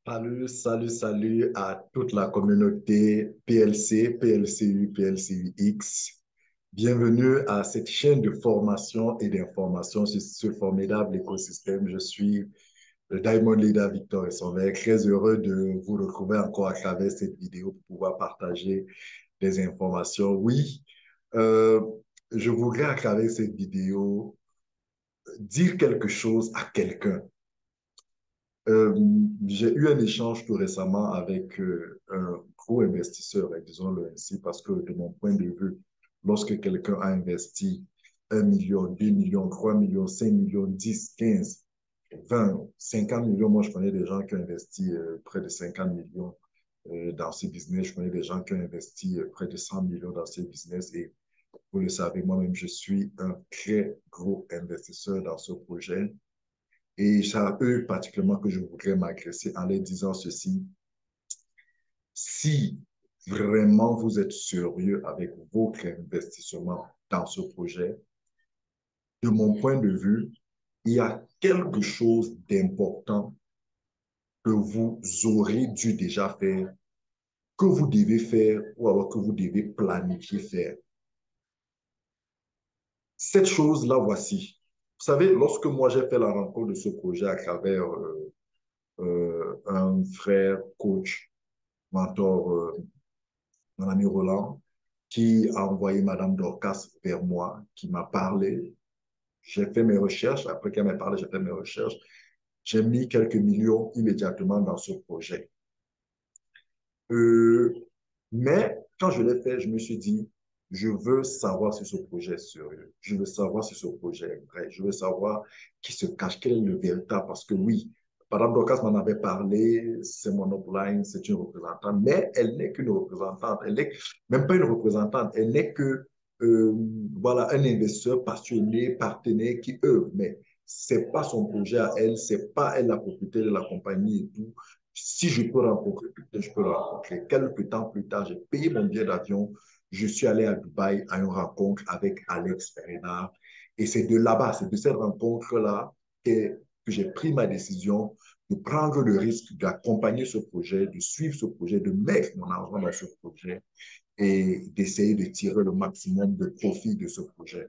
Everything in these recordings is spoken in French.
Salut à toute la communauté PLC, PLCU, PLCUX. Bienvenue à cette chaîne de formation et d'information sur ce formidable écosystème. Je suis le Diamond Leader Victor Essonvert, très heureux de vous retrouver encore à travers cette vidéo pour pouvoir partager des informations. Oui, euh, je voudrais à travers cette vidéo dire quelque chose à quelqu'un. Euh, j'ai eu un échange tout récemment avec un gros investisseur, disons-le ainsi, parce que de mon point de vue, lorsque quelqu'un a investi 1 million, 2 millions, 3 millions, 5 millions, 10, 15, 20, 50 millions, moi je connais des gens qui ont investi près de 50 millions dans ces business, je connais des gens qui ont investi près de 100 millions dans ces business et vous le savez, moi-même, je suis un très gros investisseur dans ce projet. Et c'est à eux particulièrement que je voudrais m'agresser en leur disant ceci. Si vraiment vous êtes sérieux avec votre investissement dans ce projet, de mon point de vue, il y a quelque chose d'important que vous aurez dû déjà faire, que vous devez faire ou alors que vous devez planifier faire. Cette chose-là, voici. Vous savez, lorsque moi j'ai fait la rencontre de ce projet à travers un frère coach, mentor, mon ami Roland, qui a envoyé Madame Dorcas vers moi, qui m'a parlé. J'ai fait mes recherches. Après qu'elle m'a parlé, j'ai fait mes recherches. J'ai mis quelques millions immédiatement dans ce projet. Euh, mais quand je l'ai fait, je me suis dit, je veux savoir si ce projet est sérieux. Je veux savoir si ce projet est vrai. Je veux savoir qui se cache, quel est le véritable. Parce que oui, Madame Dorcas m'en avait parlé, c'est mon upline, c'est une représentante, mais elle n'est qu'une représentante. Elle n'est même pas une représentante, elle n'est que voilà, un investisseur passionné, partenaire qui œuvre. Mais c'est pas son projet à elle, c'est pas elle la propriétaire de la compagnie et tout. Si je peux rencontrer, je peux le rencontrer. Quelques temps plus tard, j'ai payé mon billet d'avion. Je suis allé à Dubaï à une rencontre avec Alex Renard. Et c'est de là-bas, c'est de cette rencontre-là que j'ai pris ma décision de prendre le risque d'accompagner ce projet, de suivre ce projet, de mettre mon argent dans ce projet et d'essayer de tirer le maximum de profit de ce projet.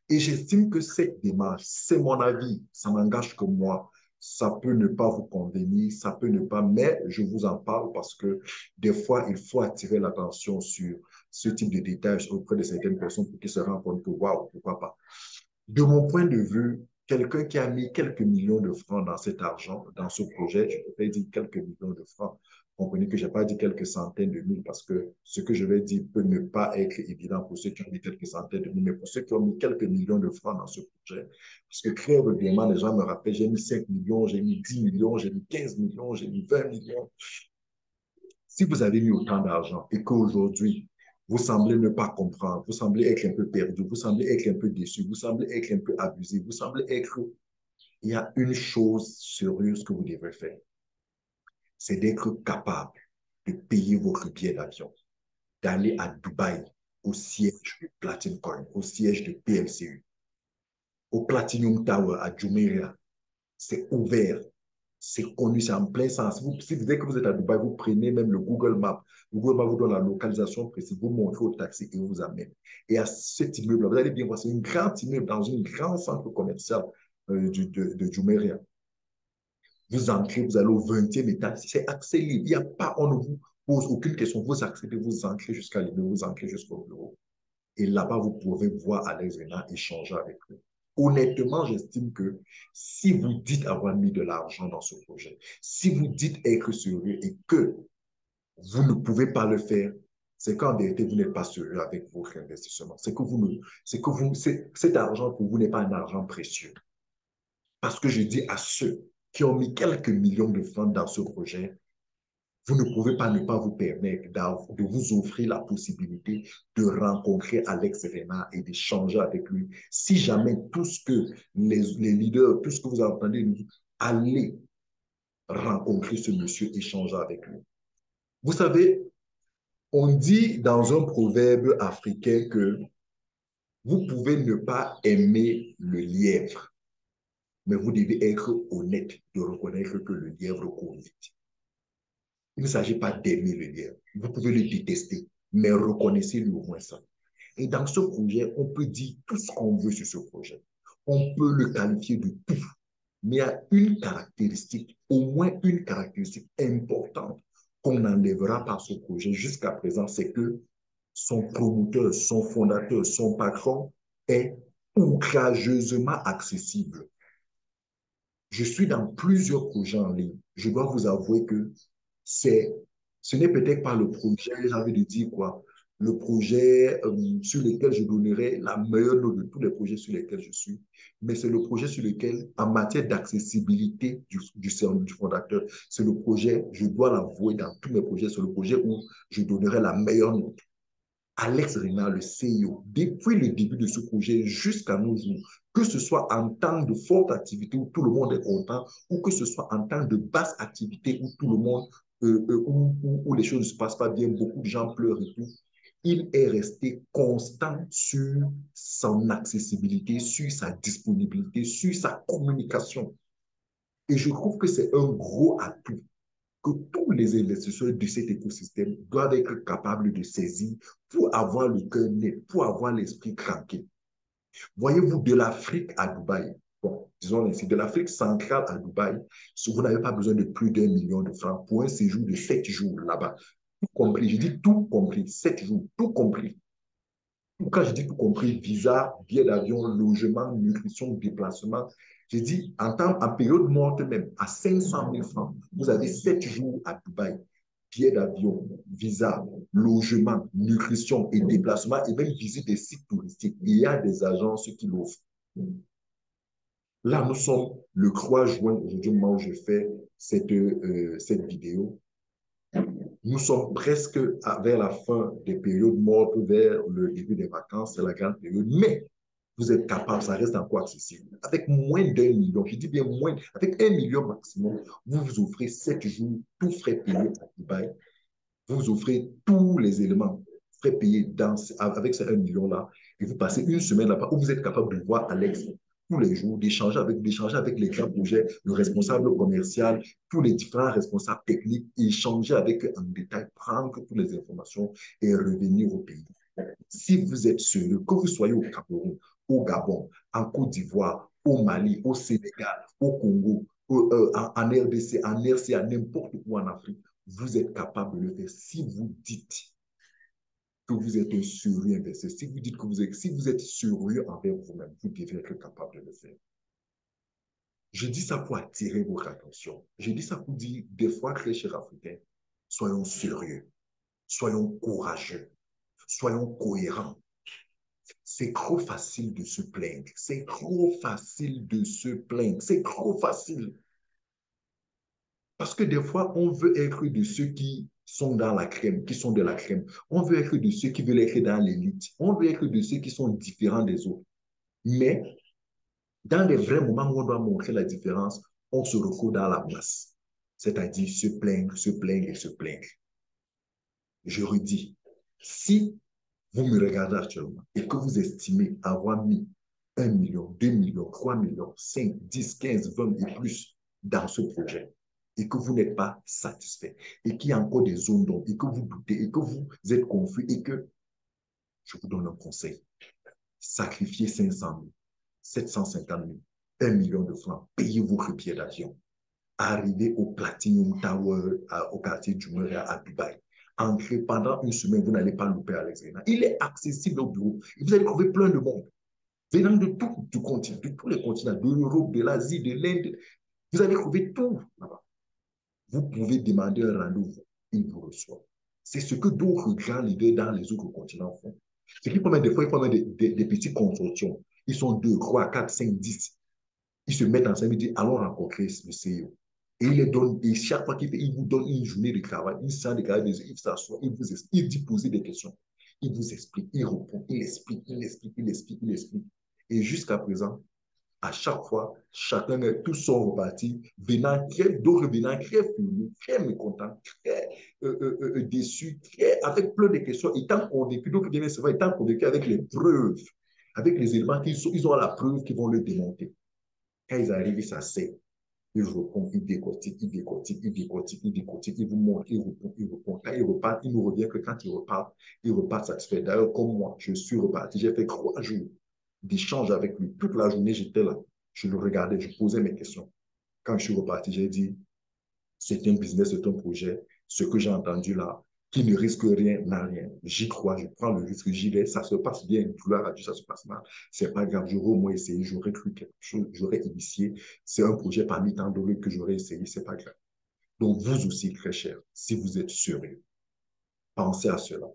Et j'estime que cette démarche, c'est mon avis, ça n'engage que moi. Ça peut ne pas vous convenir, ça peut ne pas, mais je vous en parle parce que des fois, il faut attirer l'attention sur ce type de détails auprès de certaines personnes pour qu'ils se rendent compte que, waouh, pourquoi pas. De mon point de vue, quelqu'un qui a mis quelques millions de francs dans cet argent, dans ce projet, je peux dire quelques millions de francs. Comprenez que je n'ai pas dit quelques centaines de mille parce que ce que je vais dire peut ne pas être évident pour ceux qui ont mis quelques centaines de mille, mais pour ceux qui ont mis quelques millions de francs dans ce projet. Parce que très régulièrement, les gens me rappellent, j'ai mis 5 millions, j'ai mis 10 millions, j'ai mis 15 millions, j'ai mis 20 millions. Si vous avez mis autant d'argent et qu'aujourd'hui, vous semblez ne pas comprendre, vous semblez être un peu perdu, vous semblez être un peu déçu, vous semblez être un peu abusé, vous semblez être... Il y a une chose sérieuse que vous devrez faire, c'est d'être capable de payer votre billet d'avion, d'aller à Dubaï, au siège de Platinum Coin, au siège de PLCU, au Platinum Tower à Jumeirah. C'est ouvert, c'est connu, c'est en plein sens. Si vous dites que vous êtes à Dubaï, vous prenez même le Google Maps. Google Maps vous donne la localisation précise, vous montrez au taxi et vous amène. Et à cet immeuble, vous allez bien voir, c'est un grand immeuble dans un grand centre commercial de Jumeirah. Vous entrez, vous allez au 20e étage, c'est accès libre. Il n'y a pas, on ne vous pose aucune question. Vous accédez, vous entrez jusqu'à l'immeuble, vous entrez jusqu'au bureau. Et là-bas, vous pouvez voir Alex Renard échanger avec lui. Honnêtement, j'estime que si vous dites avoir mis de l'argent dans ce projet, si vous dites être sérieux et que vous ne pouvez pas le faire, c'est qu'en vérité, vous n'êtes pas sérieux avec votre investissement. Cet argent pour vous n'est pas un argent précieux. Parce que je dis à ceux qui ont mis quelques millions de francs dans ce projet, vous ne pouvez pas ne pas vous permettre de vous offrir la possibilité de rencontrer Alex Renard et d'échanger avec lui. Si jamais tout ce que les leaders, tout ce que vous entendez, allez rencontrer ce monsieur, échanger avec lui. Vous savez, on dit dans un proverbe africain que vous pouvez ne pas aimer le lièvre, mais vous devez être honnête de reconnaître que le lièvre court vite. Il ne s'agit pas d'aimer le lien. Vous pouvez le détester, mais reconnaissez-lui au moins ça. Et dans ce projet, on peut dire tout ce qu'on veut sur ce projet. On peut le qualifier de tout. Mais il y a une caractéristique, au moins une caractéristique importante qu'on enlèvera par ce projet jusqu'à présent, c'est que son promoteur, son fondateur, son patron est outrageusement accessible. Je suis dans plusieurs projets en ligne. Je dois vous avouer que c'est, ce n'est peut-être pas le projet, j'ai envie de dire quoi, le projet sur lequel je donnerai la meilleure note de tous les projets sur lesquels je suis, mais c'est le projet sur lequel, en matière d'accessibilité du fondateur, c'est le projet, je dois l'avouer dans tous mes projets, c'est le projet où je donnerai la meilleure note. Alex Renard, le CEO, depuis le début de ce projet jusqu'à nos jours, que ce soit en temps de forte activité où tout le monde est content, ou que ce soit en temps de basse activité où tout le monde, où les choses ne se passent pas bien, beaucoup de gens pleurent et tout, il est resté constant sur son accessibilité, sur sa disponibilité, sur sa communication. Et je trouve que c'est un gros atout que tous les investisseurs de cet écosystème doivent être capables de saisir pour avoir le cœur net, pour avoir l'esprit tranquille. Voyez-vous, de l'Afrique à Dubaï, bon, disons ainsi, de l'Afrique centrale à Dubaï, vous n'avez pas besoin de plus d'1 million de francs pour un séjour de 7 jours là-bas. Tout compris, je dis tout compris, 7 jours, tout compris. Quand je dis tout compris, visa, billet d'avion, logement, nutrition, déplacement, j'ai dit en période morte même, à 500 000 francs, vous avez 7 jours à Dubaï. Billet d'avion, visa, logement, nutrition et déplacement, et même visite des sites touristiques. Il y a des agences qui l'offrent. Là, nous sommes le 3 juin, aujourd'hui, au moment où je fais cette vidéo. Nous sommes presque vers la fin des périodes mortes, vers le début des vacances, c'est la grande période, mais vous êtes capable, ça reste encore accessible. Avec moins d'1 million, je dis bien moins, avec 1 million maximum, vous vous offrez 7 jours, tout frais payé à Dubaï. Vous vous offrez tous les éléments frais payés avec ces 1 million-là, et vous passez une semaine là-bas où vous êtes capable de voir Alex tous les jours, d'échanger avec les grands projets, le responsable commercial, tous les différents responsables techniques, échanger avec eux en détail, prendre toutes les informations et revenir au pays. Si vous êtes sérieux, que vous soyez au Cameroun, au Gabon, en Côte d'Ivoire, au Mali, au Sénégal, au Congo, en RDC, en RCA, n'importe où en Afrique, vous êtes capable de le faire si vous dites que vous êtes un sérieux investisseur, si vous dites que si vous êtes sérieux envers vous-même, vous devez être capable de le faire. Je dis ça pour attirer votre attention. Je dis ça pour dire, des fois, très chers Africains, soyons sérieux, soyons courageux, soyons cohérents. C'est trop facile de se plaindre. C'est trop facile de se plaindre. C'est trop facile. Parce que des fois, on veut être de ceux qui sont dans la crème, qui sont de la crème. On veut être de ceux qui veulent être dans l'élite. On veut être de ceux qui sont différents des autres. Mais dans les vrais moments où on doit montrer la différence, on se retrouve dans la masse. C'est-à-dire se plaindre, se plaindre et se plaindre. Je redis, si vous me regardez actuellement et que vous estimez avoir mis 1 million, 2 millions, 3 millions, 5, 10, 15, 20 et plus dans ce projet et que vous n'êtes pas satisfait et qu'il y a encore des zones d'ombre et que vous doutez et que vous êtes confus et que je vous donne un conseil. Sacrifiez 500 000, 750 000, 1 million de francs, payez vos billets d'avion. Arrivez au Platinum Tower au quartier du Mur à Dubaï. Entrez pendant une semaine, vous n'allez pas louper Alex Renard. Il est accessible au bureau. Et vous allez trouver plein de monde venant de tout du continent, de tous les continents, de l'Europe, de l'Asie, de l'Inde. Vous allez trouver tout là-bas. Vous pouvez demander un rendez-vous. Il vous reçoit. C'est ce que d'autres grands leaders dans les autres continents font. Ce qu'ils font même des fois, ils font même des petits consortiums. Ils sont 2, 3, 4, 5, 10. Ils se mettent ensemble et disent allons rencontrer le CEO. Et il les donne, et chaque fois qu'il fait, il vous donne une journée de travail, une séance de travail, il s'assoit, il vous explique, il dit poser des questions. Il vous explique, il répond, il explique, il explique, il explique, il explique. Et jusqu'à présent, à chaque fois, chacun, tous sont repartis, d'autres venant très furieux, très mécontents, très déçus, avec plein de questions, étant convaincus, d'autres viennent se voir, étant convaincus avec les preuves, avec les éléments ils ont la preuve qui vont le démonter. Quand ils arrivent, ils s'asseyent. Il répond, il décortique, il décortique, il décortique, il décortique, il vous montre, il répond, il répond. Quand il repart, il ne revient que quand il repart satisfait. D'ailleurs, comme moi, je suis reparti. J'ai fait 3 jours d'échange avec lui. Toute la journée, j'étais là. Je le regardais, je posais mes questions. Quand je suis reparti, j'ai dit, c'est un business, c'est un projet. Ce que j'ai entendu là, qui ne risque rien, n'a rien. J'y crois, je prends le risque, j'y vais. Ça se passe bien. Gloire à Dieu, ça se passe mal. C'est pas grave. J'aurais au moins essayé, j'aurais cru quelque chose, j'aurais initié. C'est un projet parmi tant d'autres que j'aurais essayé. C'est pas grave. Donc, vous aussi, très cher, si vous êtes sérieux, pensez à cela.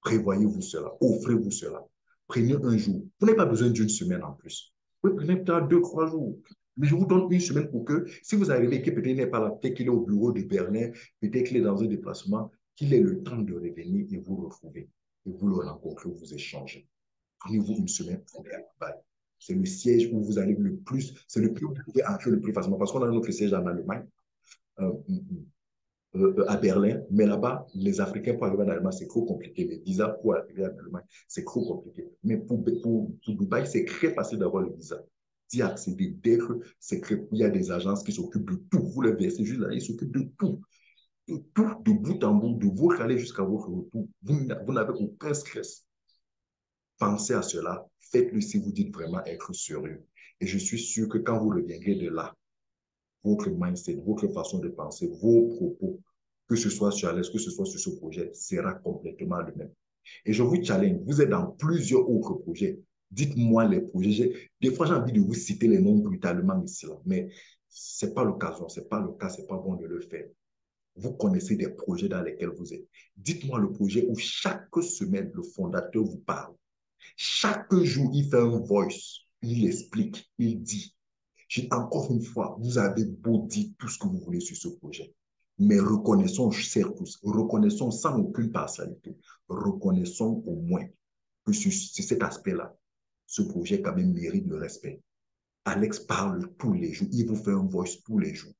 Prévoyez-vous cela. Offrez-vous cela. Prenez un jour. Vous n'avez pas besoin d'une semaine en plus. Vous prenez peut-être 2, 3 jours. Mais je vous donne une semaine pour que, si vous arrivez, que peut-être il n'est pas là, peut-être qu'il est au bureau de Berlin, peut-être qu'il est dans un déplacement, qu'il ait le temps de revenir et vous retrouver. Et vous le rencontrez, vous échangez. Prenez-vous une semaine pour aller à Dubaï. C'est le siège où vous allez le plus, c'est le plus où vous pouvez entrer le plus facilement parce qu'on a notre siège en Allemagne. Euh, à Berlin, mais là-bas, les Africains pour arriver en Allemagne, c'est trop compliqué. Les visas pour arriver en Allemagne, c'est trop compliqué. Mais pour Dubaï, c'est très facile d'avoir le visa. D'y accéder, d'être, c'est très, il y a des agences qui s'occupent de tout. Vous les versez juste là, ils s'occupent de tout. De tout, de bout en bout, de votre aller jusqu'à votre retour. Vous n'avez aucun stress. Pensez à cela. Faites-le si vous dites vraiment être sérieux. Et je suis sûr que quand vous reviendrez de là, votre mindset, votre façon de penser, vos propos, que ce soit sur Alex, que ce soit sur ce projet, sera complètement le même. Et je vous challenge, vous êtes dans plusieurs autres projets. Dites-moi les projets. Des fois, j'ai envie de vous citer les noms brutalement ici, là, mais ce n'est pas l'occasion, ce n'est pas le cas, ce n'est pas bon de le faire. Vous connaissez des projets dans lesquels vous êtes. Dites-moi le projet où chaque semaine, le fondateur vous parle. Chaque jour, il fait un voice, il explique, il dit. Encore une fois, vous avez beau dire tout ce que vous voulez sur ce projet, mais reconnaissons, chers tous, reconnaissons sans aucune partialité, reconnaissons au moins que sur cet aspect-là, ce projet quand même mérite le respect. Alex parle tous les jours, il vous fait un voice tous les jours.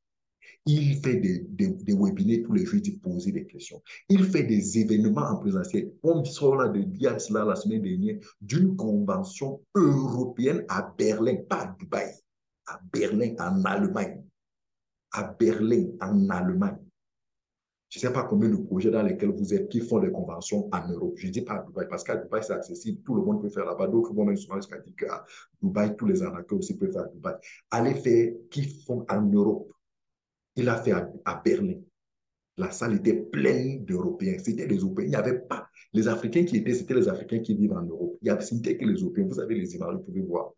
Il fait des webinaires tous les jours, il pose des questions. Il fait des événements en présentiel. On sort là de dire cela la semaine dernière d'une convention européenne à Berlin, pas à Dubaï, à Berlin, en Allemagne. À Berlin, en Allemagne. Je ne sais pas combien de projets dans lesquels vous êtes qui font des conventions en Europe. Je ne dis pas à Dubaï, parce qu'à Dubaï, c'est accessible. Tout le monde peut faire là-bas. D'autres vont même souvent jusqu'à dire qu'à Dubaï, tous les arnaqueurs aussi peuvent faire à Dubaï. Allez faire qui font en Europe. Il a fait à Berlin. La salle était pleine d'Européens. C'était des Européens. Il n'y avait pas. Les Africains qui étaient, c'était les Africains qui vivent en Europe. Il y avait, c'était que les Européens. Vous avez les images, vous pouvez voir.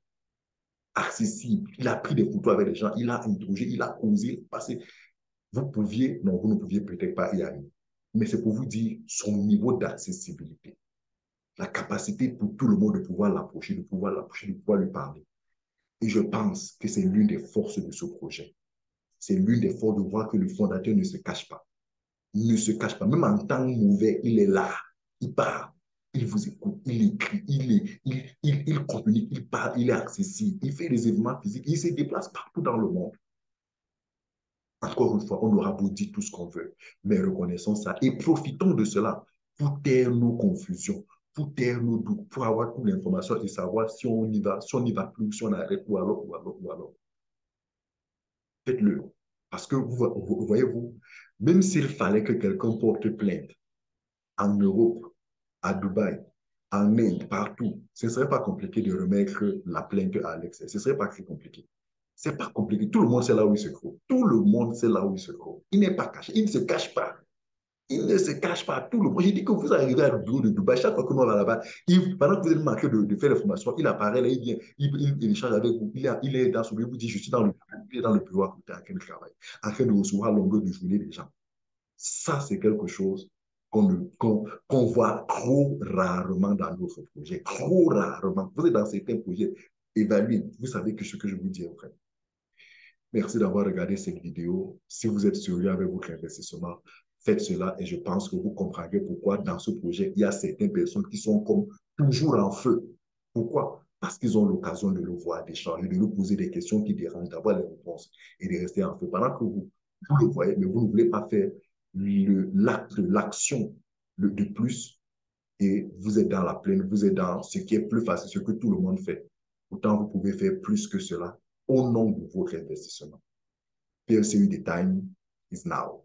Accessible. Il a pris des photos avec les gens. Il a interrogé, il a causé, il a passé. Vous pouviez, non, vous ne pouviez peut-être pas y aller. Mais c'est pour vous dire son niveau d'accessibilité. La capacité pour tout le monde de pouvoir l'approcher, de pouvoir lui parler. Et je pense que c'est l'une des forces de ce projet. C'est l'une des forces de voir que le fondateur ne se cache pas. Il ne se cache pas. Même en temps mauvais, il est là. Il parle. Il vous écoute. Il écrit. Il communique. Il parle. Il est accessible. Il fait des événements physiques. Il se déplace partout dans le monde. Encore une fois, on aura beau dire tout ce qu'on veut, mais reconnaissons ça et profitons de cela pour taire nos confusions, pour taire nos doutes, pour avoir toute l'information et savoir si on y va, si on n'y va plus, si on arrête, ou alors, ou alors, ou alors. Faites-le. Parce que vous voyez-vous, même s'il fallait que quelqu'un porte plainte en Europe, à Dubaï, en Inde, partout, ce ne serait pas compliqué de remettre la plainte à Alex. Ce ne serait pas très compliqué. C'est pas compliqué. Tout le monde sait là où il se trouve. Tout le monde sait là où il se trouve. Il n'est pas caché. Il ne se cache pas. Il ne se cache pas. Tout le monde. J'ai dit que vous arrivez à bureau de Dubaï, chaque fois que nous va là-bas, pendant que vous êtes marqué de faire les formations, il apparaît là, il vient, il échange avec vous. Il est dans son bureau, il vous dit, je suis dans le bureau à côté, en train de travailler, en train de recevoir à longueur de journée des gens. Ça, c'est quelque chose qu'on voit trop rarement dans notre projet. Trop rarement. Vous êtes dans certains projets, évaluez. Vous savez que ce que je vous dis est vrai. Merci d'avoir regardé cette vidéo. Si vous êtes sérieux avec votre investissement, faites cela et je pense que vous comprendrez pourquoi dans ce projet, il y a certaines personnes qui sont comme toujours en feu. Pourquoi? Parce qu'ils ont l'occasion de le voir, d'échanger, de nous poser des questions qui dérangent, d'avoir les réponses et de rester en feu. Pendant que vous le voyez, mais vous ne voulez pas faire l'acte, l'action de plus et vous êtes dans la plaine, vous êtes dans ce qui est plus facile, ce que tout le monde fait. Pourtant, vous pouvez faire plus que cela au nom de votre investissement. PLCU, the time is now.